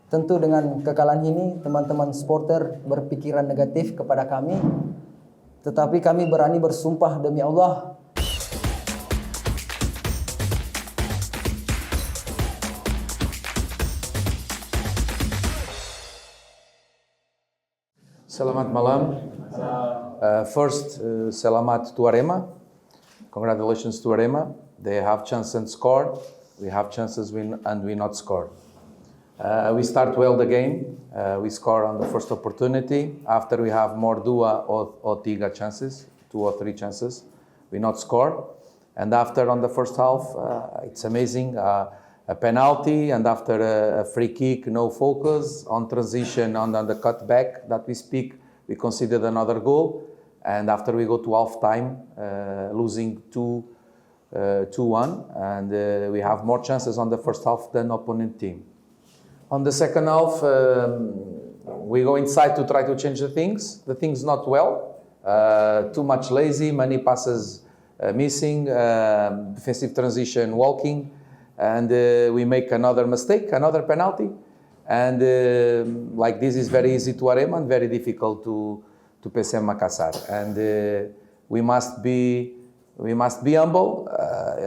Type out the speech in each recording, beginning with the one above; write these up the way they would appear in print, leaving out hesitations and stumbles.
Tentu dengan kekalahan ini teman-teman supporter berpikiran negatif kepada kami, tetapi kami berani bersumpah demi Allah. Selamat malam. First, selamat to Arema. Congratulations to Arema. They have chances and score. We have chances and we not score. We start well the game. We score on the first opportunity. After we have more dua or tiga chances, 2 or 3 chances, we not score. And after on the first half, it's amazing. A penalty, and after a free kick, no focus on transition, on the cutback that we speak, we considered another goal. And after we go to half time, losing 2-1, and we have more chances on the first half than opponent team. On the second half, we go inside to try to change the things. The things not well. Too much lazy, many passes missing, defensive transition walking, and we make another mistake, another penalty. And like this is very easy to Arema and very difficult to PSM Makassar. And we must be humble.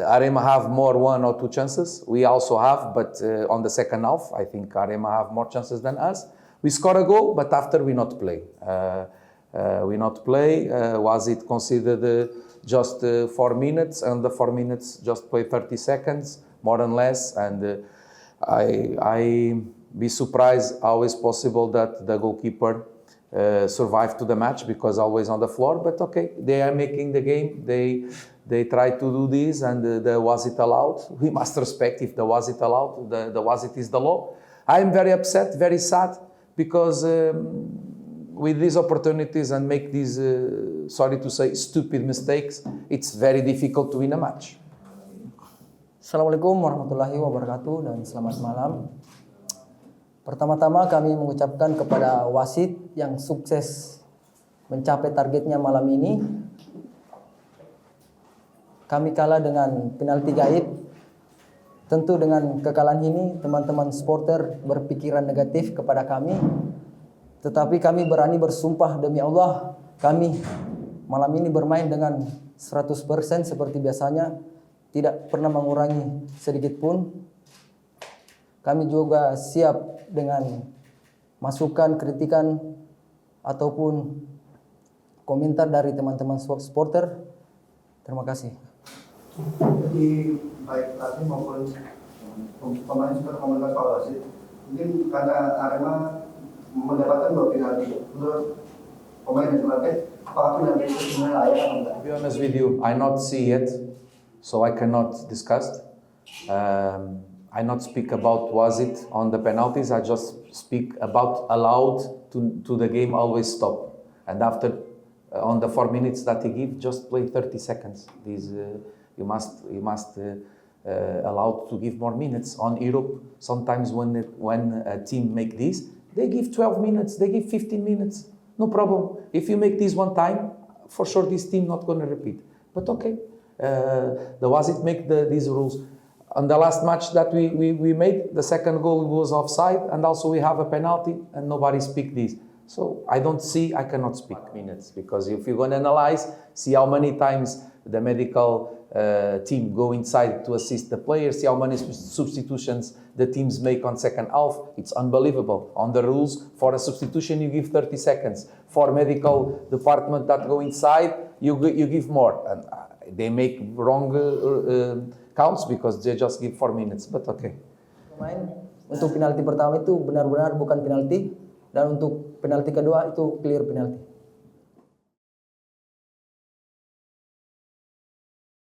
Arema have more 1 or 2 chances. We also have, but on the second half, I think Arema have more chances than us. We score a goal, but after we not play. Wasit considered just 4 minutes, and the 4 minutes just play 30 seconds, more or less. And I be surprised how is possible that the goalkeeper survive to the match, because always on the floor. But okay, they are making the game. They try to do this, and the Wasit allowed. We must respect if the Wasit allowed. The Wasit is the law. I am very upset, very sad, because with these opportunities and make these, sorry to say, stupid mistakes, it's very difficult to win a match. Assalamualaikum warahmatullahi wabarakatuh dan selamat malam. Pertama-tama kami mengucapkan kepada wasit yang sukses mencapai targetnya malam ini. Kami kalah dengan penalti gaib. Tentu dengan kekalahan ini teman-teman supporter berpikiran negatif kepada kami. Tetapi kami berani bersumpah demi Allah, kami malam ini bermain dengan 100% seperti biasanya, tidak pernah mengurangi sedikit pun. Kami juga siap dengan masukan, kritikan, ataupun komentar dari teman-teman supporter. Terima kasih. Jadi baik tadi maupun pemain sudah komentar soal wasit. Mungkin karena Arema mendapatkan 2 penalti. Menurut pemain yang terlatih, apakah penalti itu sebenarnya layak atau enggak? To be honest with you, I not see yet, so I cannot discuss. I not speak about Wasit on the penalties. I just speak about allowed to the game always stop. And after on the 4 minutes that he give, just play 30 seconds. These you must allowed to give more minutes. On Europe, sometimes when a team make this, they give 12 minutes, they give 15 minutes. No problem. If you make this one time, for sure this team not going to repeat. But okay, the Wasit make these rules. On the last match that we made, the second goal was offside, and also we have a penalty, and nobody speak this. So I cannot speak minutes, because if you're going to analyze, see how many times the medical team go inside to assist the players, see how many substitutions the teams make on second half, it's unbelievable. On the rules, for a substitution you give 30 seconds. For medical department that go inside, you give more. And they make wrong counts because they just give 4 minutes, but okay. Pemain untuk penalti pertama itu benar-benar bukan penalti, dan untuk penalti kedua itu clear penalti.